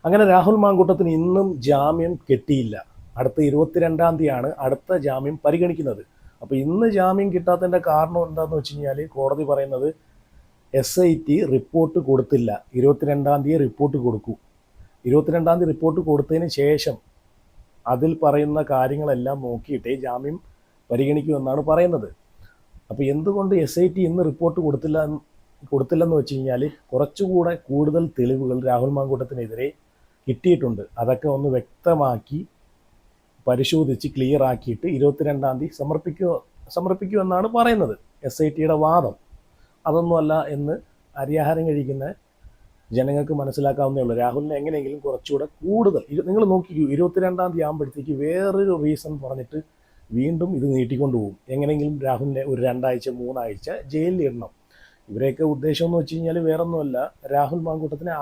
അങ്ങനെ രാഹുൽ മാങ്കൂട്ടത്തിന് ഇന്നും ജാമ്യം കിട്ടിയില്ല. അടുത്ത 22-ാം തീയതിയാണ് അടുത്ത ജാമ്യം പരിഗണിക്കുന്നത്. അപ്പോൾ ഇന്ന് ജാമ്യം കിട്ടാത്തതിൻ്റെ കാരണം എന്താണെന്ന് വെച്ച് കഴിഞ്ഞാൽ കോടതി പറയുന്നത് SIT റിപ്പോർട്ട് കൊടുത്തില്ല. 22-ാം തീയതി റിപ്പോർട്ട് കൊടുക്കൂ. 22-ാം തീയതി റിപ്പോർട്ട് കൊടുത്തതിന് ശേഷം അതിൽ പറയുന്ന കാര്യങ്ങളെല്ലാം നോക്കിയിട്ടേ ജാമ്യം പരിഗണിക്കുമെന്നാണ് പറയുന്നത്. അപ്പോൾ എന്തുകൊണ്ട് SIT ഇന്ന് റിപ്പോർട്ട് കൊടുത്തില്ലെന്ന് വെച്ച് കഴിഞ്ഞാൽ കുറച്ചുകൂടെ കൂടുതൽ തെളിവുകൾ രാഹുൽ മാങ്കൂട്ടത്തിനെതിരെ കിട്ടിയിട്ടുണ്ട്. അതൊക്കെ ഒന്ന് വ്യക്തമാക്കി പരിശോധിച്ച് ക്ലിയർ ആക്കിയിട്ട് 22-ാം തീയതി സമർപ്പിക്കുമെന്നാണ് പറയുന്നത്. SITയുടെ വാദം അതൊന്നുമല്ല എന്ന് അരിയാഹാരം കഴിക്കുന്ന ജനങ്ങൾക്ക് മനസ്സിലാക്കാവുന്നേ ഉള്ളൂ. രാഹുലിനെ എങ്ങനെയെങ്കിലും കുറച്ചുകൂടെ കൂടുതൽ നിങ്ങൾ നോക്കിക്കൂ, 22-ാം തീയതി ആകുമ്പോഴത്തേക്ക് വേറൊരു റീസൺ പറഞ്ഞിട്ട് വീണ്ടും ഇത് നീട്ടിക്കൊണ്ടു പോകും. എങ്ങനെയെങ്കിലും രാഹുലിനെ ഒരു 2 ആഴ്ച 3 ആഴ്ച ജയിലിൽ ഇടണം. ഇവരെയൊക്കെ ഉദ്ദേശം എന്ന് വെച്ച് കഴിഞ്ഞാൽ വേറൊന്നുമല്ല, രാഹുൽ മാങ്കൂട്ടത്തിനെ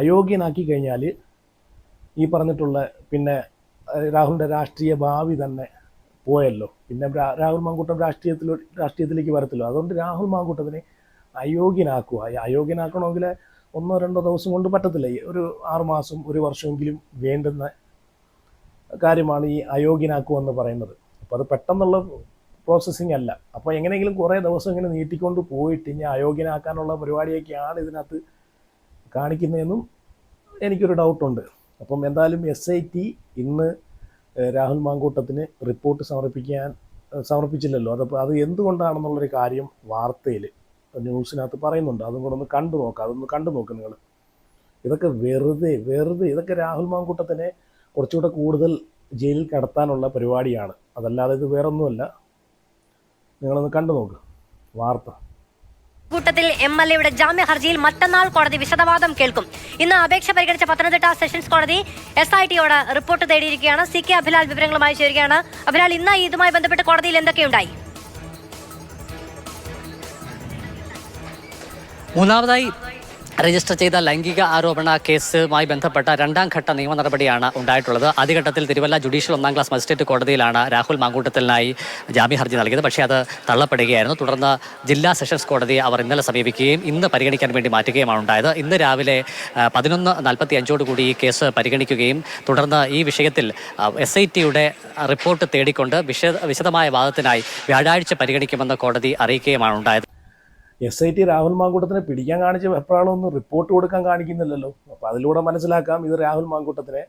അയോഗ്യനാക്കി കഴിഞ്ഞാൽ ഈ പറഞ്ഞിട്ടുള്ള പിന്നെ രാഹുലിൻ്റെ രാഷ്ട്രീയ ഭാവി തന്നെ പോയല്ലോ. പിന്നെ രാഹുൽ മാങ്കൂട്ടം രാഷ്ട്രീയത്തിലേക്ക് വരത്തില്ലോ. അതുകൊണ്ട് രാഹുൽ മാങ്കൂട്ടത്തിനെ അയോഗ്യനാക്കണമെങ്കിൽ 1-2 ദിവസം കൊണ്ട് പറ്റത്തില്ല. ഒരു 6 മാസം 1 വർഷമെങ്കിലും വേണ്ടുന്ന കാര്യമാണ് ഈ അയോഗ്യനാക്കുമെന്ന് പറയുന്നത്. അപ്പോൾ അത് പെട്ടെന്നുള്ള പ്രോസസ്സിങ് അല്ല. അപ്പോൾ എങ്ങനെയെങ്കിലും കുറേ ദിവസം ഇങ്ങനെ നീട്ടിക്കൊണ്ട് പോയിട്ട് ഇനി അയോഗ്യനാക്കാനുള്ള പരിപാടിയൊക്കെയാണ് ഇതിനകത്ത് കാണിക്കുന്നതെന്നും എനിക്കൊരു ഡൗട്ടുണ്ട്. അപ്പം എന്തായാലും SIT ഇന്ന് രാഹുൽ മാങ്കൂട്ടത്തിന് റിപ്പോർട്ട് സമർപ്പിച്ചില്ലല്ലോ. അത് എന്തുകൊണ്ടാണെന്നുള്ളൊരു കാര്യം വാർത്തയിൽ ന്യൂസിനകത്ത് പറയുന്നുണ്ട്. അതും കൂടെ ഒന്ന് കണ്ടു നോക്ക് നിങ്ങൾ. ഇതൊക്കെ വെറുതെ ഇതൊക്കെ രാഹുൽ മാങ്കൂട്ടത്തിനെ കുറച്ചുകൂടെ കൂടുതൽ ജയിലിൽ കടത്താനുള്ള പരിപാടിയാണ്. അതല്ലാതെ ഇത് വേറൊന്നുമല്ല. നിങ്ങളൊന്ന് കണ്ടു നോക്ക് വാർത്ത. കൂട്ടത്തിൽ MLAയുടെ ജാമ്യ ഹർജിയിൽ മറ്റന്നാൾ കോടതി വിശദവാദം കേൾക്കും. ഇന്ന് അപേക്ഷ പരിഗണിച്ച പത്തനംതിട്ട സെഷൻസ് കോടതി SITയോട് റിപ്പോർട്ട് തേടിയിരിക്കുകയാണ്. CK അഭിലാൽ വിവരങ്ങളുമായി ചേരുകയാണ്. അഭിലാൽ, ഇന്ന് ഇതുമായി ബന്ധപ്പെട്ട് കോടതിയിൽ എന്തൊക്കെയുണ്ടായി? മൂന്നാമതായി രജിസ്റ്റർ ചെയ്ത ലൈംഗിക ആരോപണ കേസുമായി ബന്ധപ്പെട്ട 2ാം ഘട്ട നിയമ നടപടിയാണ് ഉണ്ടായിട്ടുള്ളത്. ആദ്യഘട്ടത്തിൽ തിരുവല്ല ജുഡീഷ്യൽ 1ാം ക്ലാസ് മജിസ്ട്രേറ്റ് കോടതിയിലാണ് രാഹുൽ മാങ്കൂട്ടത്തിനായി ജാമ്യ ഹർജി നൽകിയത്. പക്ഷേ അത് തള്ളപ്പെടുകയായിരുന്നു. തുടർന്ന് ജില്ലാ സെഷൻസ് കോടതി അവർ ഇന്നലെ സമീപിക്കുകയും ഇന്ന് പരിഗണിക്കാൻ വേണ്ടി മാറ്റുകയുമാണ് ഉണ്ടായത്. ഇന്ന് രാവിലെ 11:45 ഈ കേസ് പരിഗണിക്കുകയും തുടർന്ന് ഈ വിഷയത്തിൽ SITയുടെ റിപ്പോർട്ട് തേടിക്കൊണ്ട് വിശദമായ വാദത്തിനായി വ്യാഴാഴ്ച പരിഗണിക്കുമെന്ന് കോടതി അറിയിക്കുകയുമാണ് ഉണ്ടായത്. SIT രാഹുൽ മാങ്കൂട്ടത്തിനെ പിടിക്കാൻ കാണിച്ച വെപ്രാളമൊന്നും റിപ്പോർട്ട് കൊടുക്കാൻ കാണിക്കുന്നില്ലല്ലോ. അപ്പോൾ അതിലൂടെ മനസ്സിലാക്കാം ഇത് രാഹുൽ മാങ്കൂട്ടത്തിനെ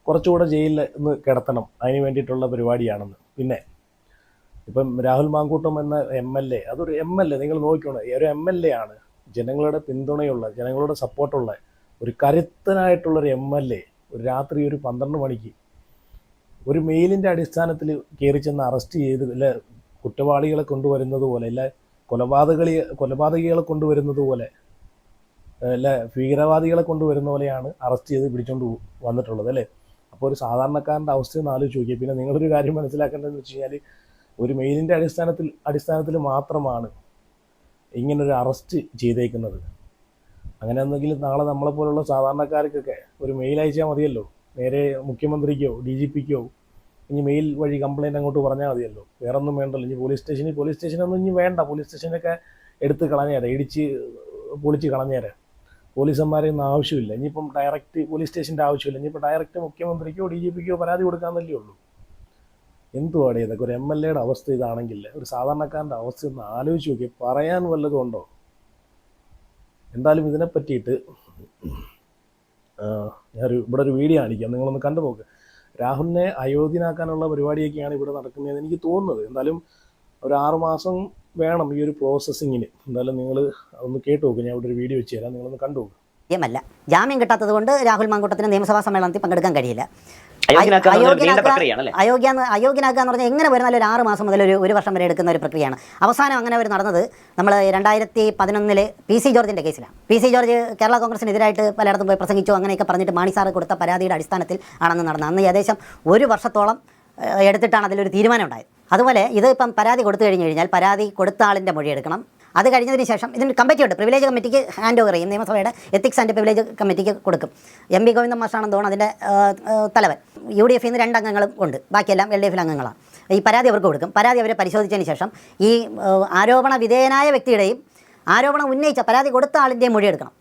കുറച്ചുകൂടെ ജയിലിൽ ഒന്ന് കിടത്തണം, അതിന് വേണ്ടിയിട്ടുള്ള പരിപാടിയാണെന്ന്. പിന്നെ ഇപ്പം രാഹുൽ മാങ്കൂട്ടം എന്ന MLA, അതൊരു MLA നിങ്ങൾ നോക്കിക്കോണം, ഒരു MLA ആണ്. ജനങ്ങളുടെ പിന്തുണയുള്ള, ജനങ്ങളുടെ സപ്പോർട്ടുള്ള ഒരു കരുത്തനായിട്ടുള്ളൊരു MLA ഒരു രാത്രി ഒരു 12 മണിക്ക് ഒരു മെയിലിൻ്റെ അടിസ്ഥാനത്തിൽ കയറി ചെന്ന് അറസ്റ്റ് ചെയ്ത് അല്ലെ കുറ്റവാളികളെ കൊണ്ടുവരുന്നത് പോലെ, അല്ലെ കൊലപാതകികളെ കൊണ്ടുവരുന്നത് പോലെ, അല്ലെ ഭീകരവാദികളെ കൊണ്ടുവരുന്ന പോലെയാണ് അറസ്റ്റ് ചെയ്ത് പിടിച്ചുകൊണ്ട് വന്നിട്ടുള്ളത് അല്ലേ. അപ്പോൾ ഒരു സാധാരണക്കാരൻ്റെ അവസ്ഥയൊന്ന് ആലോചിച്ച് നോക്കിയാൽ. പിന്നെ നിങ്ങളൊരു കാര്യം മനസ്സിലാക്കേണ്ടതെന്ന് വെച്ച് കഴിഞ്ഞാൽ ഒരു മെയിലിൻ്റെ അടിസ്ഥാനത്തിൽ മാത്രമാണ് ഇങ്ങനൊരു അറസ്റ്റ് ചെയ്തേക്കുന്നത്. അങ്ങനെ എന്തെങ്കിലും നാളെ നമ്മളെപ്പോലുള്ള സാധാരണക്കാർക്കൊക്കെ ഒരു മെയിൽ അയച്ചാൽ മതിയല്ലോ. നേരെ മുഖ്യമന്ത്രിക്കോ DGPക്കോ ഇനി മെയിൽ വഴി കംപ്ലയിൻ്റ് അങ്ങോട്ട് പറഞ്ഞാൽ മതിയല്ലോ. വേറെ ഒന്നും വേണ്ടല്ലോ. ഇനി പോലീസ് സ്റ്റേഷനൊന്നും ഇനി വേണ്ട. പോലീസ് സ്റ്റേഷനൊക്കെ എടുത്ത് കളഞ്ഞേരെ, പൊളിച്ച് കളഞ്ഞേരെ. പോലീസന്മാരെ ഒന്നും ആവശ്യമില്ല. ഇനിയിപ്പം ഡയറക്റ്റ് പോലീസ് സ്റ്റേഷൻ്റെ ആവശ്യമില്ല. ഇനിയിപ്പോൾ ഡയറക്റ്റ് മുഖ്യമന്ത്രിക്കോ DGPക്കോ പരാതി കൊടുക്കാമെന്നല്ലേ ഉള്ളൂ. എന്തുവാടേ ഇതൊക്കെ? ഒരു MLAയുടെ അവസ്ഥ ഇതാണെങ്കിൽ ഒരു സാധാരണക്കാരൻ്റെ അവസ്ഥ ഒന്ന് ആലോചിച്ച് നോക്കി. പറയാൻ വല്ലതും ഉണ്ടോ? എന്തായാലും ഇതിനെ പറ്റിയിട്ട് ഇവിടെ ഒരു വീഡിയോ കാണിക്കാം, നിങ്ങളൊന്ന് കണ്ടു നോക്ക്. രാഹുലിനെ അയോഗ്യനാക്കാനുള്ള പരിപാടിയൊക്കെയാണ് ഇവിടെ നടക്കുന്നതെന്ന് എനിക്ക് തോന്നുന്നത്. എന്തായാലും ഒരു 6 മാസം വേണം ഈ ഒരു പ്രോസസ്സിങ്ങിന്. എന്തായാലും നിങ്ങൾ അതൊന്ന് കേട്ട് നോക്കുക. ഞാൻ ഇവിടെ ഒരു വീഡിയോ വെച്ച് തരാം, നിങ്ങളൊന്ന് കണ്ടു നോക്കുക. ജാമ്യം കിട്ടാത്തത് കൊണ്ട് രാഹുൽ മാങ്കൂട്ടത്തിന് നിയമസഭാ സമ്മേളനത്തിൽ പങ്കെടുക്കാൻ കഴിയില്ല. അയോഗ്യനാക്കുക എന്ന് പറഞ്ഞാൽ എങ്ങനെ വരുന്നാലും ഒരു 6 മാസം മുതൽ ഒരു വർഷം വരെ എടുക്കുന്ന ഒരു പ്രക്രിയയാണ്. അവസാനം അങ്ങനെ അവർ നടന്നത് നമ്മൾ 2011 PC ജോർജിൻ്റെ കേസിലാണ്. PC ജോർജ് കേരള കോൺഗ്രസിനെതിരായിട്ട് പലയിടത്തും പോയി പ്രസംഗിച്ചു, അങ്ങനെയൊക്കെ പറഞ്ഞിട്ട് മാണി സാറ് കൊടുത്ത പരാതിയുടെ അടിസ്ഥാനത്തിൽ ആണെന്ന് നടന്നത്. അന്ന് ഏകദേശം 1 വർഷത്തോളം എടുത്തിട്ടാണ് അതിലൊരു തീരുമാനം ഉണ്ടായത്. അതുപോലെ ഇത് ഇപ്പം പരാതി കൊടുത്തു കഴിഞ്ഞാൽ പരാതി കൊടുത്ത ആളിൻ്റെ മൊഴി എടുക്കണം. അത് കഴിഞ്ഞതിന് ശേഷം ഇതിന് കമ്മിറ്റിയുണ്ട്, പ്രിവിലേജ് കമ്മിറ്റിക്ക് ഹാൻഡ് ഓവർ ചെയ്യും. നിയമസഭയുടെ എത്തിക്സ് ആൻഡ് പ്രിവിലേജ് കമ്മിറ്റിക്ക് കൊടുക്കും. MB ഗോവിന്ദൻ മാഷാണെന്ന് തോന്നുന്നു അതിൻ്റെ തലവൻ. UDF നിന്ന് 2 അംഗങ്ങളും ഉണ്ട്, ബാക്കിയെല്ലാം LDF അംഗങ്ങളാണ്. ഈ പരാതി അവർക്ക് കൊടുക്കും. പരാതി അവരെ പരിശോധിച്ചതിന് ശേഷം ഈ ആരോപണ വിധേയനായ വ്യക്തിയുടെയും ആരോപണം ഉന്നയിച്ച പരാതി കൊടുത്ത ആളിൻ്റെയും മൊഴി എടുക്കണം.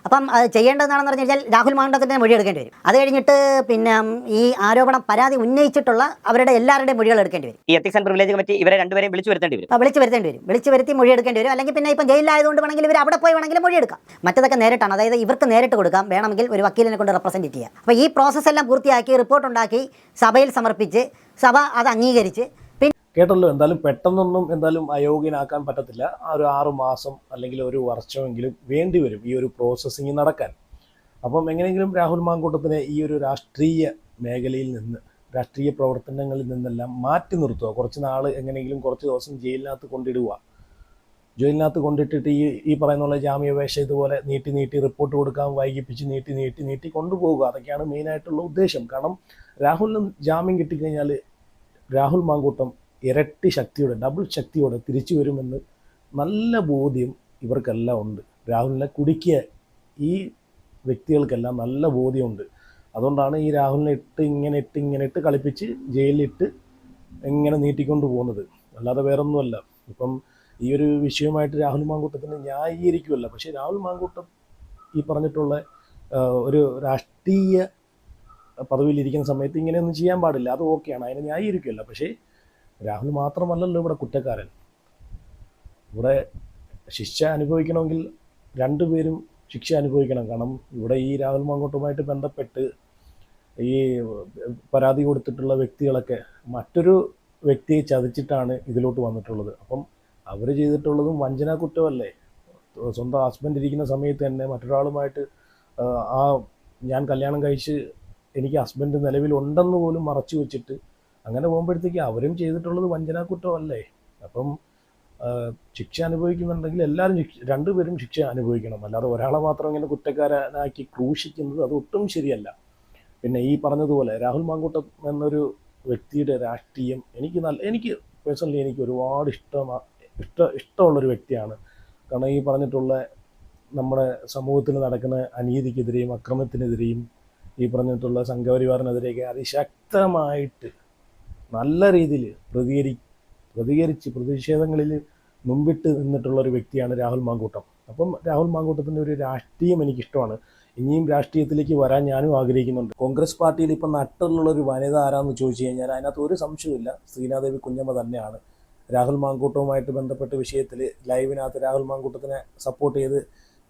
അപ്പം അത് ചെയ്യേണ്ടതെന്നാണെന്ന് പറഞ്ഞു കഴിഞ്ഞാൽ രാഹുൽ മാങ്കൂട്ടത്തിൻ്റെ മൊഴി എടുക്കേണ്ടി വരും. അത് കഴിഞ്ഞിട്ട് പിന്നെ ഈ ആരോപണം പരാതി ഉന്നയിച്ചിട്ടുള്ള അവരുടെ എല്ലാവരുടെയും മൊഴികൾ എടുക്കേണ്ടി വരും. ഈ എത്തിക്സ് ആൻഡ് പ്രിവിലേജ് കമ്മിറ്റി ഇവരെ രണ്ടുപേരെയും വിളിച്ചു വരുത്തേണ്ടി വരും. വിളിച്ചു വരുത്തി മൊഴി എടുക്കേണ്ടി വരും. അല്ലെങ്കിൽ പിന്നെ ഇപ്പം ജയിലിലായതുകൊണ്ട് വേണമെങ്കിൽ ഇവർ അവിടെ പോയി വേണമെങ്കിൽ മൊഴി എടുക്കാം. മറ്റതൊക്കെ നേരിട്ടാണ്, അതായത് ഇവർക്ക് നേരിട്ട് കൊടുക്കാം, വേണമെങ്കിൽ ഒരു വക്കീലിനെ കൊണ്ട് റെപ്രസെൻറ്റ് ചെയ്യാം. അപ്പോൾ ഈ പ്രോസസ്സ് എല്ലാം പൂർത്തിയാക്കി റിപ്പോർട്ട് ഉണ്ടാക്കി സഭയിൽ സമർപ്പിച്ച് സഭ അത് അംഗീകരിച്ച് കേട്ടല്ലോ. എന്തായാലും പെട്ടെന്നൊന്നും എന്തായാലും അയോഗ്യനാക്കാൻ പറ്റത്തില്ല. ആ ഒരു 6 മാസം അല്ലെങ്കിൽ ഒരു വർഷമെങ്കിലും വേണ്ടി വരും ഈ ഒരു പ്രോസസ്സിങ് നടക്കാൻ. അപ്പം എങ്ങനെയെങ്കിലും രാഹുൽ മാങ്കൂട്ടത്തിനെ ഈ ഒരു രാഷ്ട്രീയ മേഖലയിൽ നിന്ന്, രാഷ്ട്രീയ പ്രവർത്തനങ്ങളിൽ നിന്നെല്ലാം മാറ്റി നിർത്തുക. കുറച്ച് നാൾ എങ്ങനെയെങ്കിലും കുറച്ച് ദിവസം ജയിലിനകത്ത് കൊണ്ടിടുക. ജയിലിനകത്ത് കൊണ്ടിട്ടിട്ട് ഈ പറയുന്ന പോലെ ജാമ്യാപേക്ഷ ഇതുപോലെ നീട്ടി റിപ്പോർട്ട് കൊടുക്കാൻ വൈകിപ്പിച്ച് നീട്ടി കൊണ്ടുപോകുക. അതൊക്കെയാണ് മെയിനായിട്ടുള്ള ഉദ്ദേശം. കാരണം രാഹുലിന് ജാമ്യം കിട്ടിക്കഴിഞ്ഞാൽ രാഹുൽ മാങ്കൂട്ടം ഇരട്ടി ശക്തിയോടെ, ഡബിൾ ശക്തിയോടെ തിരിച്ചു വരുമെന്ന് നല്ല ബോധ്യം ഇവർക്കെല്ലാം ഉണ്ട്. രാഹുലിനെ കുടുക്കിയ ഈ വ്യക്തികൾക്കെല്ലാം നല്ല ബോധ്യമുണ്ട്. അതുകൊണ്ടാണ് ഈ രാഹുലിനെ ഇങ്ങനെ ഇട്ട് കളിപ്പിച്ച് ജയിലിലിട്ട് എങ്ങനെ നീട്ടിക്കൊണ്ട് പോകുന്നത്. അല്ലാതെ വേറൊന്നുമല്ല. ഇപ്പം ഈ ഒരു വിഷയമായിട്ട് രാഹുൽ മാങ്കൂട്ടത്തിന് ന്യായീകരിക്കുമല്ല. പക്ഷേ രാഹുൽ മാങ്കൂട്ടം ഈ പറഞ്ഞിട്ടുള്ള ഒരു രാഷ്ട്രീയ പദവിയിലിരിക്കുന്ന സമയത്ത് ഇങ്ങനെയൊന്നും ചെയ്യാൻ പാടില്ല. അത് ഓക്കെയാണ്, അതിനെ ന്യായീകരിക്കുമല്ല. പക്ഷേ രാഹുൽ മാത്രമല്ലല്ലോ ഇവിടെ കുറ്റക്കാരൻ. ഇവിടെ ശിക്ഷ അനുഭവിക്കണമെങ്കിൽ രണ്ടുപേരും ശിക്ഷ അനുഭവിക്കണം. കാരണം ഇവിടെ ഈ രാഹുൽ മാങ്കൂട്ടവുമായിട്ട് ബന്ധപ്പെട്ട് ഈ പരാതി കൊടുത്തിട്ടുള്ള വ്യക്തികളൊക്കെ മറ്റൊരു വ്യക്തിയെ ചതിച്ചിട്ടാണ് ഇതിലോട്ട് വന്നിട്ടുള്ളത്. അപ്പം അവർ ചെയ്തിട്ടുള്ളതും വഞ്ചനാ കുറ്റമല്ലേ? സ്വന്തം ഹസ്ബൻഡ് ഇരിക്കുന്ന സമയത്ത് തന്നെ മറ്റൊരാളുമായിട്ട് ഞാൻ കല്യാണം കഴിച്ച് എനിക്ക് ഹസ്ബൻഡ് നിലവിലുണ്ടെന്ന് പോലും മറച്ചു വെച്ചിട്ട് അങ്ങനെ പോകുമ്പോഴത്തേക്ക് അവരും ചെയ്തിട്ടുള്ളത് വഞ്ചനാ കുറ്റമല്ലേ? അപ്പം ശിക്ഷ അനുഭവിക്കുന്നുണ്ടെങ്കിൽ എല്ലാവരും രണ്ടുപേരും ശിക്ഷ അനുഭവിക്കണം. അല്ലാതെ ഒരാളെ മാത്രം ഇങ്ങനെ കുറ്റക്കാരനാക്കി ക്രൂശിക്കുന്നത് അത് ഒട്ടും ശരിയല്ല. പിന്നെ ഈ പറഞ്ഞതുപോലെ രാഹുൽ മാങ്കൂട്ടം എന്നൊരു വ്യക്തിയുടെ രാഷ്ട്രീയം എനിക്ക് പേഴ്സണലി എനിക്ക് ഒരുപാട് ഇഷ്ടമുള്ളൊരു വ്യക്തിയാണ്. കാരണം ഈ പറഞ്ഞിട്ടുള്ള നമ്മുടെ സമൂഹത്തിൽ നടക്കുന്ന അനീതിക്കെതിരെയും അക്രമത്തിനെതിരെയും ഈ പറഞ്ഞിട്ടുള്ള സംഘപരിവാറിനെതിരെയൊക്കെ അതിശക്തമായിട്ട് നല്ല രീതിയിൽ പ്രതികരിച്ച് പ്രതിഷേധങ്ങളിൽ മുമ്പിട്ട് നിന്നിട്ടുള്ള ഒരു വ്യക്തിയാണ് രാഹുൽ മാങ്കൂട്ടം. അപ്പം രാഹുൽ മാങ്കൂട്ടത്തിൻ്റെ ഒരു രാഷ്ട്രീയം എനിക്കിഷ്ടമാണ്. ഇനിയും രാഷ്ട്രീയത്തിലേക്ക് വരാൻ ഞാനും ആഗ്രഹിക്കുന്നുണ്ട്. കോൺഗ്രസ് പാർട്ടിയിൽ ഇപ്പം നട്ടുള്ളൊരു വനിത ആരാന്ന് ചോദിച്ചു കഴിഞ്ഞാൽ അതിനകത്ത് ഒരു സംശയമില്ല, ശ്രീനാദേവി കുഞ്ഞമ്മ തന്നെയാണ്. രാഹുൽ മാങ്കൂട്ടവുമായിട്ട് ബന്ധപ്പെട്ട വിഷയത്തിൽ ലൈവിനകത്ത് രാഹുൽ മാങ്കൂട്ടത്തിനെ സപ്പോർട്ട് ചെയ്ത്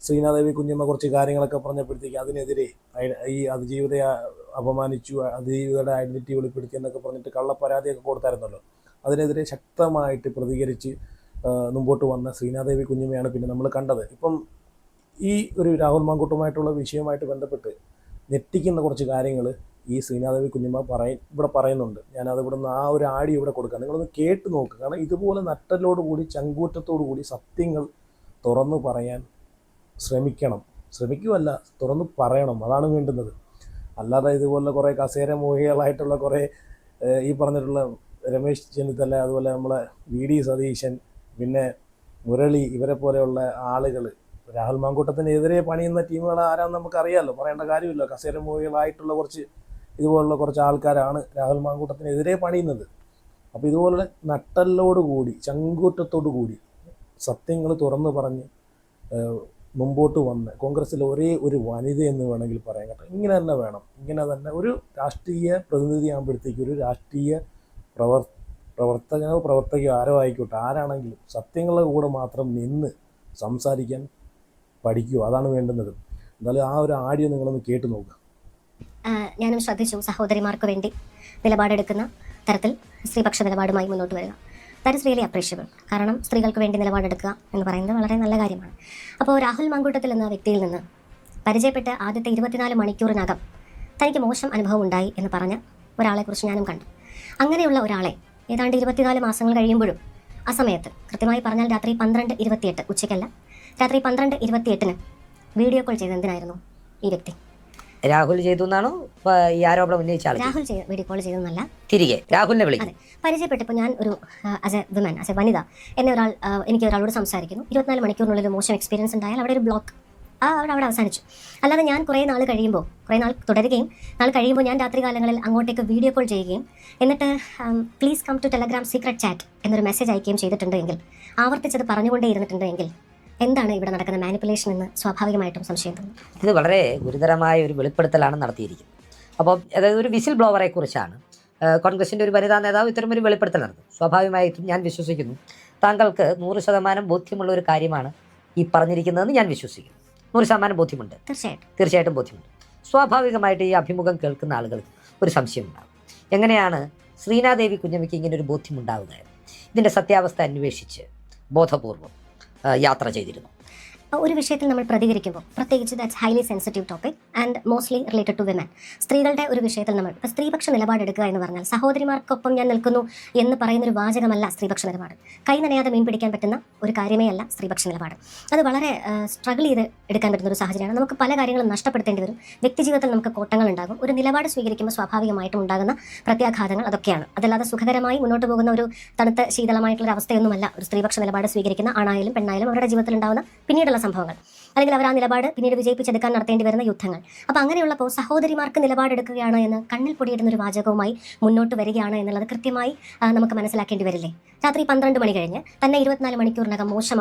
ശ്രീനാദേവി കുഞ്ഞമ്മ കുറച്ച് കാര്യങ്ങളൊക്കെ പറഞ്ഞപ്പോഴത്തേക്ക് അതിനെതിരെ ഈ അതിജീവിതയെ അപമാനിച്ചു, അതിജീവിതയുടെ ഐഡൻറ്റിറ്റി വെളിപ്പെടുത്തി എന്നൊക്കെ പറഞ്ഞിട്ട് കള്ളപ്പരാതിയൊക്കെ കൊടുത്തായിരുന്നല്ലോ. അതിനെതിരെ ശക്തമായിട്ട് പ്രതികരിച്ച് മുമ്പോട്ട് വന്ന ശ്രീനാദേവി കുഞ്ഞമ്മയാണ് പിന്നെ നമ്മൾ കണ്ടത്. ഇപ്പം ഈ ഒരു രാഹുൽ മാങ്കൂട്ടവുമായിട്ടുള്ള വിഷയവുമായിട്ട് ബന്ധപ്പെട്ട് ഞെട്ടിക്കുന്ന കുറച്ച് കാര്യങ്ങൾ ഈ ശ്രീനാദേവി കുഞ്ഞമ്മ ഇവിടെ പറയുന്നുണ്ട്. ഞാനത് ഇവിടെ നിന്ന് ആ ഒരു ആഡിയോ ഇവിടെ കൊടുക്കാം, നിങ്ങളൊന്ന് കേട്ട് നോക്കുക. കാരണം ഇതുപോലെ നട്ടലോടുകൂടി ചങ്കൂറ്റത്തോടു കൂടി സത്യങ്ങൾ തുറന്നു പറയാൻ ശ്രമിക്കുമല്ല, തുറന്നു പറയണം. അതാണ് വേണ്ടുന്നത്. അല്ലാതെ ഇതുപോലെ കുറേ കസേര മോഹികളായിട്ടുള്ള കുറേ ഈ പറഞ്ഞിട്ടുള്ള രമേശ് ചെന്നിത്തല, അതുപോലെ നമ്മളെ VD സതീശൻ, പിന്നെ മുരളി, ഇവരെ പോലെയുള്ള ആളുകൾ രാഹുൽ മാങ്കൂട്ടത്തിനെതിരെ പണിയുന്ന ടീമുകൾ ആരാന്ന് നമുക്കറിയാമല്ലോ, പറയേണ്ട കാര്യമില്ല. കസേര മോഹികളായിട്ടുള്ള ഇതുപോലുള്ള കുറച്ച് ആൾക്കാരാണ് രാഹുൽ മാങ്കൂട്ടത്തിനെതിരെ പണിയുന്നത്. അപ്പോൾ ഇതുപോലെ നട്ടലോടുകൂടി ചങ്കൂറ്റത്തോടു കൂടി സത്യങ്ങൾ തുറന്നു പറഞ്ഞ് മുമ്പോട്ട് വന്ന് കോൺഗ്രസ്സിലെ ഒരേ ഒരു വനിത എന്ന് വേണമെങ്കിൽ പറയാൻ കേട്ടോ. ഇങ്ങനെ തന്നെ വേണം. ഇങ്ങനെ തന്നെ ഒരു രാഷ്ട്രീയ പ്രതിനിധി ആകുമ്പോഴത്തേക്ക് ഒരു രാഷ്ട്രീയ പ്രവർത്തകയോ ആരോ ആയിക്കോട്ടെ, ആരാണെങ്കിലും സത്യങ്ങളുടെ കൂടെ മാത്രം നിന്ന് സംസാരിക്കാൻ പഠിക്കുക. അതാണ് വേണ്ടുന്നത്. എന്തായാലും ആ ഒരു ആഡിയോ നിങ്ങളൊന്ന് കേട്ട് നോക്കുക. ഞാനും ശ്രദ്ധിച്ചു, സഹോദരിമാർക്ക് വേണ്ടി നിലപാടെടുക്കുന്ന തരത്തിൽ സ്ത്രീപക്ഷ നിലപാടുമായി മുന്നോട്ട് വരിക. That is really appreciable. കാരണം സ്ത്രീകൾക്ക് വേണ്ടി നിലപാടെടുക്കുക എന്ന് പറയുന്നത് വളരെ നല്ല കാര്യമാണ്. അപ്പോൾ രാഹുൽ മാങ്കൂട്ടത്തിൽ എന്ന വ്യക്തിയിൽ നിന്ന് പരിചയപ്പെട്ട ആദ്യത്തെ 24 മണിക്കൂറിനകം തനിക്ക് മോശം അനുഭവം ഉണ്ടായി എന്ന് പറഞ്ഞ ഒരാളെക്കുറിച്ച് ഞാനും കണ്ടു. അങ്ങനെയുള്ള ഒരാളെ ഏതാണ്ട് 24 മാസങ്ങൾ കഴിയുമ്പോഴും ആ സമയത്ത് കൃത്യമായി പറഞ്ഞാൽ രാത്രി 12:28 ഉച്ചയ്ക്കല്ല, രാത്രി 12:28 വീഡിയോ കോൾ ചെയ്ത് എന്തിനായിരുന്നു ഈ വ്യക്തി? രാഹുൽ ചെയ്തു എന്നാണോ ഈ ആരോപണം ഉന്നയിച്ച ആൾ? രാഹുൽ വീഡിയോ കോൾ ചെയ്തതെന്നല്ല, തിരികെ രാഹുലിനെ വിളിക്കും. അതെ, പരിചയപ്പെട്ടപ്പോൾ ഞാൻ ഒരു as a women, as a വനിത എന്നെ എനിക്ക് ഒരാളോട് സംസാരിക്കുന്നു. 24 മണിക്കൂറിനുള്ളിൽ ഒരു മോശം എക്സ്പീരിയൻസ് ഉണ്ടായാൽ അവിടെ ഒരു ബ്ലോക്ക് അവിടെ അവസാനിച്ചു. അല്ലാതെ ഞാൻ കുറേ നാൾ തുടരുകയും നാൾ കഴിയുമ്പോൾ ഞാൻ രാത്രി കാലങ്ങളിൽ അങ്ങോട്ടേക്ക് വീഡിയോ കോൾ ചെയ്യുകയും എന്നിട്ട് please come to Telegram secret chat എന്നൊരു മെസ്സേജ് അയക്കുകയും ചെയ്തിട്ടുണ്ടെങ്കിൽ, ആവർത്തിച്ചത് പറഞ്ഞുകൊണ്ടേ ഇരുന്നിട്ടുണ്ടെങ്കിൽ എന്താണ് ഇവിടെ നടക്കുന്ന മാനിപ്പുലേഷൻ എന്ന് സ്വാഭാവികമായിട്ടും സംശയം തോന്നും. ഇത് വളരെ ഗുരുതരമായ ഒരു വെളിപ്പെടുത്തലാണ് നടത്തിയിരിക്കുന്നത്. അപ്പോൾ അതായത് ഒരു വിസിൽ ബ്ലോവറെ കുറിച്ചാണ് കോൺഗ്രസിൻ്റെ ഒരു വനിതാ നേതാവ് ഇത്തരമൊരു വെളിപ്പെടുത്തൽ നടത്തും. സ്വാഭാവികമായിട്ടും ഞാൻ വിശ്വസിക്കുന്നു താങ്കൾക്ക് 100% ബോധ്യമുള്ള ഒരു കാര്യമാണ് ഈ പറഞ്ഞിരിക്കുന്നതെന്ന് ഞാൻ വിശ്വസിക്കുന്നു. 100% ബോധ്യമുണ്ട്, തീർച്ചയായിട്ടും ബോധ്യമുണ്ട്. സ്വാഭാവികമായിട്ട് ഈ അഭിമുഖം കേൾക്കുന്ന ആളുകൾക്ക് ഒരു സംശയം ഉണ്ടാകും, എങ്ങനെയാണ് ശ്രീനാദേവി കുഞ്ഞമ്മയ്ക്ക് ഇങ്ങനെ ഒരു ബോധ്യമുണ്ടാവുക? ഇതിൻ്റെ സത്യാവസ്ഥ അന്വേഷിച്ച് ബോധപൂർവം യാത്ര ചെയ്തിരുന്നു. ഒരു വിഷയത്തിൽ നമ്മൾ പ്രതികരിക്കുമ്പോൾ പ്രത്യേകിച്ച് that's highly sensitive topic and mostly related to women. സ്ത്രീകളുടെ ഒരു വിഷയത്തിൽ നമ്മൾ ഇപ്പോൾ സ്ത്രീപക്ഷ നിലപാടെടുക്കുക എന്ന് പറഞ്ഞാൽ സഹോദരിമാർക്കൊപ്പം ഞാൻ നിൽക്കുന്നു എന്ന് പറയുന്നൊരു വാചകമല്ല സ്ത്രീപക്ഷ നിലപാട്. കൈ നനയാതെ മീൻ പിടിക്കാൻ പറ്റുന്ന ഒരു കാര്യമേ അല്ല സ്ത്രീപക്ഷ നിലപാട്. അത് വളരെ സ്ട്രഗിൾ ചെയ്ത് എടുക്കാൻ പറ്റുന്ന ഒരു സാഹചര്യമാണ്. നമുക്ക് പല കാര്യങ്ങളും നഷ്ടപ്പെടുത്തേണ്ടി വരും. വ്യക്തിജീവിതത്തിൽ നമുക്ക് കോട്ടങ്ങൾ ഉണ്ടാകും. ഒരു നിലപാട് സ്വീകരിക്കുമ്പോൾ സ്വാഭാവികമായിട്ടും ഉണ്ടാകുന്ന പ്രത്യാഘാതങ്ങൾ അതൊക്കെയാണ്. അതല്ലാതെ സുഖകരമായി മുന്നോട്ട് പോകുന്ന ഒരു തണുത്ത ശീതളമായിട്ടുള്ള അവസ്ഥയൊന്നുമല്ല ഒരു സ്ത്രീപക്ഷ നിലപാട് സ്വീകരിക്കുന്ന ആണായാലും പെണ്ണായാലും അവരുടെ ജീവിതത്തിൽ ഉണ്ടാകുന്ന പിന്നീടുള്ള സംഭവങ്ങൾ, അല്ലെങ്കിൽ അവർ ആ നിലപാട് പിന്നീട് വിജയിപ്പിച്ചെടുക്കാൻ നടത്തേണ്ടി വരുന്ന യുദ്ധങ്ങൾ. അപ്പോൾ അങ്ങനെയുള്ളപ്പോൾ സഹോദരിമാർക്ക് നിലപാടെടുക്കുകയാണ് എന്ന് കണ്ണിൽ പൊടിയിടുന്ന ഒരു വാചകവുമായി മുന്നോട്ട് വരികയാണ് എന്നുള്ളത് കൃത്യമായി നമുക്ക് മനസ്സിലാക്കേണ്ടി വരില്ലേ? രാത്രി 12 മണി കഴിഞ്ഞ് തന്നെ 24 മണിക്കൂറിനകം മോശം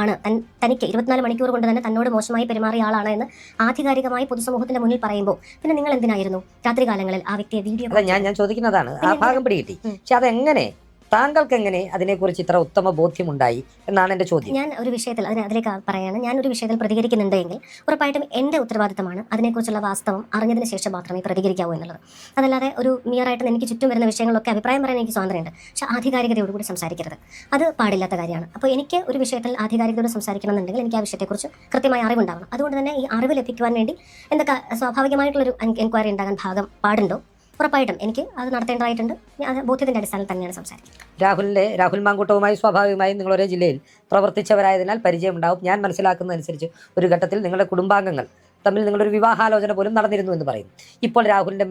ആണ് തനിക്ക് 24 മണിക്കൂർ കൊണ്ട് തന്നെ തന്നോട് മോശമായി പെരുമാറിയ ആളാണ് എന്ന് ആധികാരികമായി പൊതുസമൂഹത്തിന്റെ മുന്നിൽ പറയുമ്പോൾ പിന്നെ നിങ്ങൾ എന്തിനായിരുന്നു രാത്രികാലങ്ങളിൽ ആ വ്യക്തിയെ വീഡിയോ? ഞാൻ ചോദിക്കുന്നതാണ്, ആ ഭാഗം പിടികിട്ടി, പക്ഷെ അതെങ്ങനെ താങ്കൾക്ക് എങ്ങനെ അതിനെക്കുറിച്ച് ഇത്ര ഉത്തമ ബോധ്യമുണ്ടായി എന്നാണ് എൻ്റെ ചോദ്യം. ഞാൻ ഒരു വിഷയത്തിൽ അതിലേക്ക് പറയാണ്, ഞാനൊരു വിഷയത്തിൽ പ്രതികരിക്കുന്നുണ്ടെങ്കിൽ ഉറപ്പായിട്ടും എൻ്റെ ഉത്തരവാദിത്തമാണ് അതിനെക്കുറിച്ചുള്ള വാസ്തവം അറിഞ്ഞതിന് ശേഷം മാത്രമേ പ്രതികരിക്കാവൂ എന്നുള്ളത്. അതല്ലാതെ ഒരു മിയറായിട്ട് എനിക്ക് ചുറ്റും വരുന്ന വിഷയങ്ങളൊക്കെ അഭിപ്രായം പറയാൻ എനിക്ക് സ്വാതന്ത്ര്യമുണ്ട്, പക്ഷേ ആധികാരികതയോടുകൂടി സംസാരിക്കരുത്. അത് പാടില്ലാത്ത കാര്യമാണ്. അപ്പോൾ എനിക്ക് ഒരു വിഷയത്തിൽ ആധികാരികതയോട് സംസാരിക്കണമെന്നുണ്ടെങ്കിൽ എനിക്ക് ആ വിഷയത്തെക്കുറിച്ച് കൃത്യമായ അറിവുണ്ടാവണം. അതുകൊണ്ട് തന്നെ ഈ അറിവ് ലഭിക്കുവാൻ വേണ്ടി എന്തൊക്കെ സ്വാഭാവികമായിട്ടുള്ളൊരു എൻക്വയറി ഉണ്ടാകാൻ ഉപാടുണ്ടോ ഉറപ്പായിട്ടും എനിക്ക് അത് നടത്തേണ്ടതായിട്ടുണ്ട്. അത് ബോധ്യത്തിൻ്റെ അടിസ്ഥാനത്തിൽ തന്നെയാണ് സംസാരിക്കുന്നത്. രാഹുൽ മാങ്കൂട്ടവുമായി സ്വാഭാവികമായും നിങ്ങൾ ഒരേ ജില്ലയിൽ പ്രവർത്തിച്ചവരായതിനാൽ പരിചയമുണ്ടാവും. ഞാൻ മനസ്സിലാക്കുന്നതനുസരിച്ച് ഒരു ഘട്ടത്തിൽ നിങ്ങളുടെ കുടുംബാംഗങ്ങൾ തമ്മിൽ നിങ്ങളൊരു വിവാഹാലോചന പോലും നടന്നിരുന്നു എന്ന് പറയുന്നു. ഇപ്പോൾ രാഹുലിൻ്റെ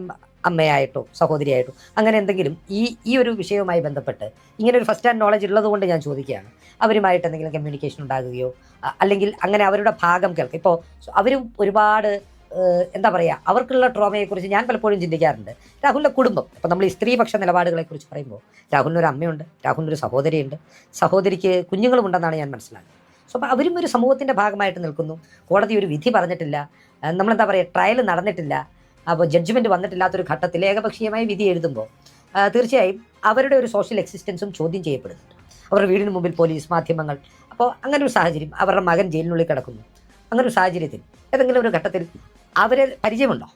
അമ്മയായിട്ടോ സഹോദരിയായിട്ടോ അങ്ങനെ എന്തെങ്കിലും ഈ ഒരു വിഷയവുമായി ബന്ധപ്പെട്ട് ഇങ്ങനെ ഒരു ഫസ്റ്റ് ഹാൻഡ് നോളജ് ഉള്ളത് കൊണ്ട് ഞാൻ ചോദിക്കുകയാണ്, അവരുമായിട്ട് എന്തെങ്കിലും കമ്മ്യൂണിക്കേഷൻ ഉണ്ടാകുകയോ അല്ലെങ്കിൽ അങ്ങനെ അവരുടെ ഭാഗം കേൾക്കുക? ഇപ്പോൾ അവരും ഒരുപാട് എന്താ പറയുക, അവർക്കുള്ള ട്രോമയെക്കുറിച്ച് ഞാൻ പലപ്പോഴും ചിന്തിക്കാറുണ്ട്. രാഹുലിൻ്റെ കുടുംബം, ഇപ്പോൾ നമ്മൾ ഈ സ്ത്രീപക്ഷ നിലപാടുകളെക്കുറിച്ച് പറയുമ്പോൾ രാഹുലിനൊരു അമ്മയുണ്ട്, രാഹുലിനൊരു സഹോദരിയുണ്ട്, സഹോദരിക്ക് കുഞ്ഞുങ്ങളുമുണ്ടെന്നാണ് ഞാൻ മനസ്സിലാക്കുന്നത്. സോ അപ്പോൾ അവരും ഒരു സമൂഹത്തിൻ്റെ ഭാഗമായിട്ട് നിൽക്കുന്നു. കോടതി ഒരു വിധി പറഞ്ഞിട്ടില്ല, നമ്മളെന്താ പറയുക, ട്രയൽ നടന്നിട്ടില്ല, അപ്പോൾ ജഡ്ജ്മെൻറ്റ് വന്നിട്ടില്ലാത്തൊരു ഘട്ടത്തിൽ ഏകപക്ഷീയമായി വിധി എഴുതുമ്പോൾ തീർച്ചയായും അവരുടെ ഒരു സോഷ്യൽ എക്സിസ്റ്റൻസും ചോദ്യം ചെയ്യപ്പെടുന്നുണ്ട്. അവരുടെ വീടിന് മുമ്പിൽ പോലീസ്, മാധ്യമങ്ങൾ. അപ്പോൾ അങ്ങനെ ഒരു സാഹചര്യം, അവരുടെ മകൻ ജയിലിനുള്ളിൽ കിടക്കുന്നു. അങ്ങനെ ഒരു സാഹചര്യത്തിൽ ഏതെങ്കിലും ഒരു ഘട്ടത്തിൽ അവരെ പരിചയമുണ്ടോ?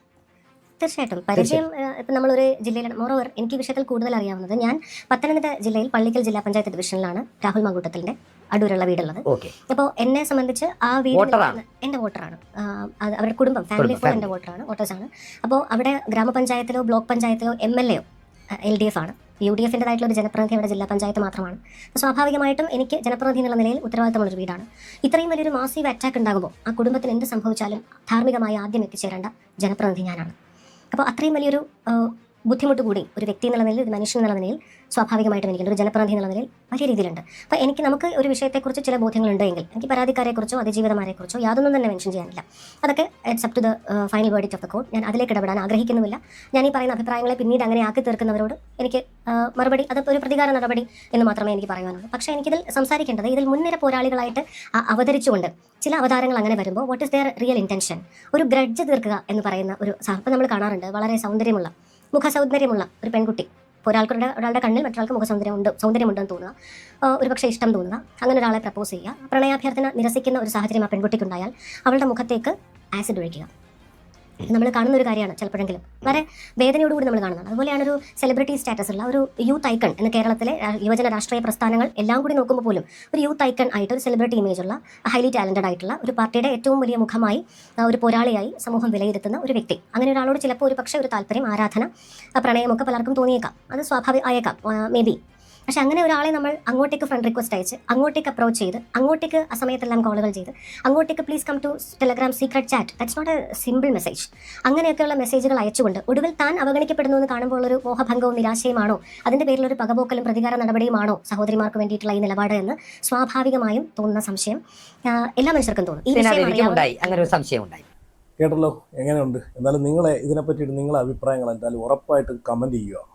തീർച്ചയായിട്ടും പരിചയം. ഇപ്പം നമ്മളൊരു ജില്ലയിലാണ്. മോറോവർ എനിക്ക് വിഷയത്തിൽ കൂടുതൽ അറിയാവുന്നത്, ഞാൻ പത്തനംതിട്ട ജില്ലയിൽ പള്ളിക്കൽ ജില്ലാ പഞ്ചായത്ത് ഡിവിഷനിലാണ് രാഹുൽ മാങ്കൂട്ടത്തിൻ്റെ അടൂരുള്ള വീടുള്ളത്. അപ്പോൾ എന്നെ സംബന്ധിച്ച് ആ വീട് എൻ്റെ വോട്ടറാണ്. അവരുടെ കുടുംബം, ഫാമിലി ഫുൾ എൻ്റെ വോട്ടേഴ്സാണ്. അപ്പോൾ അവിടെ ഗ്രാമപഞ്ചായത്തിലോ ബ്ലോക്ക് പഞ്ചായത്തിലോ MLA LDF ആണ്. UDFിൻ്റെതായിട്ടുള്ള ഒരു ജനപ്രതിനിധി ഇവിടെ ജില്ലാ പഞ്ചായത്ത് മാത്രമാണ്. സ്വാഭാവികമായിട്ടും എനിക്ക് ജനപ്രതിനിധി എന്നുള്ള നിലയിൽ ഉത്തരവാദിത്തമുള്ളൊരു വീടാണ്. ഇത്രയും വലിയൊരു മാസീവ് അറ്റാക്ക് ഉണ്ടാകുമ്പോൾ ആ കുടുംബത്തിന് എന്ത് സംഭവിച്ചാലും ധാർമ്മികമായി ആദ്യം എത്തിച്ചേരേണ്ട ജനപ്രതിനിധി ഞാനാണ്. അപ്പോൾ അത്രയും വലിയൊരു ബുദ്ധിമുട്ട് കൂടി ഒരു വ്യക്തി എന്നുള്ള നിലയിൽ, ഒരു മനുഷ്യൻ എന്നുള്ള നിലയിൽ സ്വാഭാവികമായിട്ടും എനിക്കുണ്ട്, ഒരു ജനപ്രതിനിധി എന്നുള്ള നിലയിൽ വലിയ രീതിയിലുണ്ട്. അപ്പോൾ നമുക്ക് ഒരു വിഷയത്തെക്കുറിച്ച് ചില ബോധ്യങ്ങളുണ്ടെങ്കിൽ എനിക്ക് പരാതിക്കാരെക്കുറിച്ചോ അതിജീവിതമാരെക്കുറിച്ചോ യാതൊന്നും തന്നെ മെൻഷൻ ചെയ്യാനില്ല. അതൊക്കെ it's up to the final verdict of the court. ഞാൻ അതിലേക്ക് ഇടപെടാൻ ആഗ്രഹിക്കുന്നുമില്ല. ഞാൻ ഈ പറയുന്ന അഭിപ്രായങ്ങളെ പിന്നീട് അങ്ങനെ ആക്കി തീർക്കുന്നവരോട് എനിക്ക് മറുപടി, അത് ഒരു പ്രതികാര നടപടി എന്ന് മാത്രമേ എനിക്ക് പറയാനുള്ളൂ. പക്ഷേ എനിക്കിതിൽ സംസാരിക്കേണ്ടത്, ഇതിൽ മുൻനിര പോരാളികളായിട്ട് അവതരിച്ചുകൊണ്ട് ചില അവതാരങ്ങൾ അങ്ങനെ വരുമ്പോൾ what is their real intention? ഒരു ഗ്രഡ്ജ് തീർക്കുക എന്ന് പറയുന്ന ഒരു സാഹചര്യം നമ്മൾ കാണാറുണ്ട്. വളരെ മുഖസൗന്ദര്യമുള്ള ഒരു പെൺകുട്ടി, ഒരാളുടെ കണ്ണിൽ മറ്റൊരാൾക്ക് സൗന്ദര്യമുണ്ടെന്ന് തോന്നുക, ഒരുപക്ഷെ ഇഷ്ടം തോന്നുക, അങ്ങനെ ഒരാളെ പ്രപ്പോസ് ചെയ്യുക, പ്രണയാഭ്യർത്ഥന നിരസിക്കുന്ന ഒരു സാഹചര്യം ആ പെൺകുട്ടിക്കുണ്ടായാൽ അവളുടെ മുഖത്തേക്ക് ആസിഡ് ഒഴിക്കുക. നമ്മൾ കാണുന്ന ഒരു കാര്യമാണ്, ചിലപ്പോഴെങ്കിലും വളരെ വേദനയോടുകൂടി നമ്മൾ കാണുന്നതാണ്. അതുപോലെയാണ് ഒരു സെലിബ്രിറ്റി സ്റ്റാറ്റസ് ഉള്ള ഒരു യൂത്ത് ഐക്കൺ എന്ന് കേരളത്തിലെ യുവജന രാഷ്ട്രീയ പ്രസ്ഥാനങ്ങൾ എല്ലാം കൂടി നോക്കുമ്പോൾ പോലും ഒരു യൂത്ത് ഐക്കൺ ആയിട്ട്, ഒരു സെലിബ്രിറ്റി ഇമേജ് ഉള്ള, ഹൈലി ടാലന്റഡ് ആയിട്ടുള്ള ഒരു പാർട്ടിയുടെ ഏറ്റവും വലിയ മുഖമായി, ഒരു പോരാളിയായി സമൂഹം വിലയിരുത്തുന്ന ഒരു വ്യക്തി. അങ്ങനെ ഒരാളോട് ചിലപ്പോൾ ഒരു പക്ഷേ ഒരു താല്പര്യം, ആരാധന, പ്രണയമൊക്കെ പലർക്കും തോന്നിയേക്കാം. അത് സ്വാഭാവികമായേക്കാം, മേ ബി. പക്ഷെ അങ്ങനെ ഒരാളെ നമ്മൾ അങ്ങോട്ടേക്ക് ഫ്രണ്ട് റിക്വസ്റ്റ് അയച്ച്, അങ്ങോട്ടേക്ക് അപ്രോച്ച് ചെയ്ത്, അങ്ങോട്ടേക്ക് ആ സമയത്തെല്ലാം കോളുകൾ ചെയ്ത്, അങ്ങോട്ടേക്ക് please come to Telegram secret chat, that's not a simple message. അങ്ങനെയൊക്കെയുള്ള മെസ്സേജുകൾ അയച്ചുകൊണ്ട് ഒടുവിൽ താൻ അവഗണിക്കപ്പെടുന്നു എന്ന് കാണുമ്പോൾ ഒരു മോഹഭംഗവും നിരാശയുമാണോ, അതിൻ്റെ പേരിലൊരു പകപോക്കലും പ്രതികാര നടപടിയുമാണോ സഹോദരിമാർക്ക് വേണ്ടിയിട്ടുള്ള ഈ നിലപാട് എന്ന് സ്വാഭാവികമായും തോന്നുന്ന സംശയം എല്ലാ മനുഷ്യർക്കും തോന്നും. ഈ അങ്ങനെ ഒരു സംശയം ഉണ്ടായി. കേട്ടല്ലോ, എങ്ങനെയുണ്ട്? എന്നാലും ഇതിനെ പറ്റിയിട്ട് നിങ്ങളെ അഭിപ്രായങ്ങൾ എന്തായാലും ഉറപ്പായിട്ട് കമൻറ്റ് ചെയ്യുക.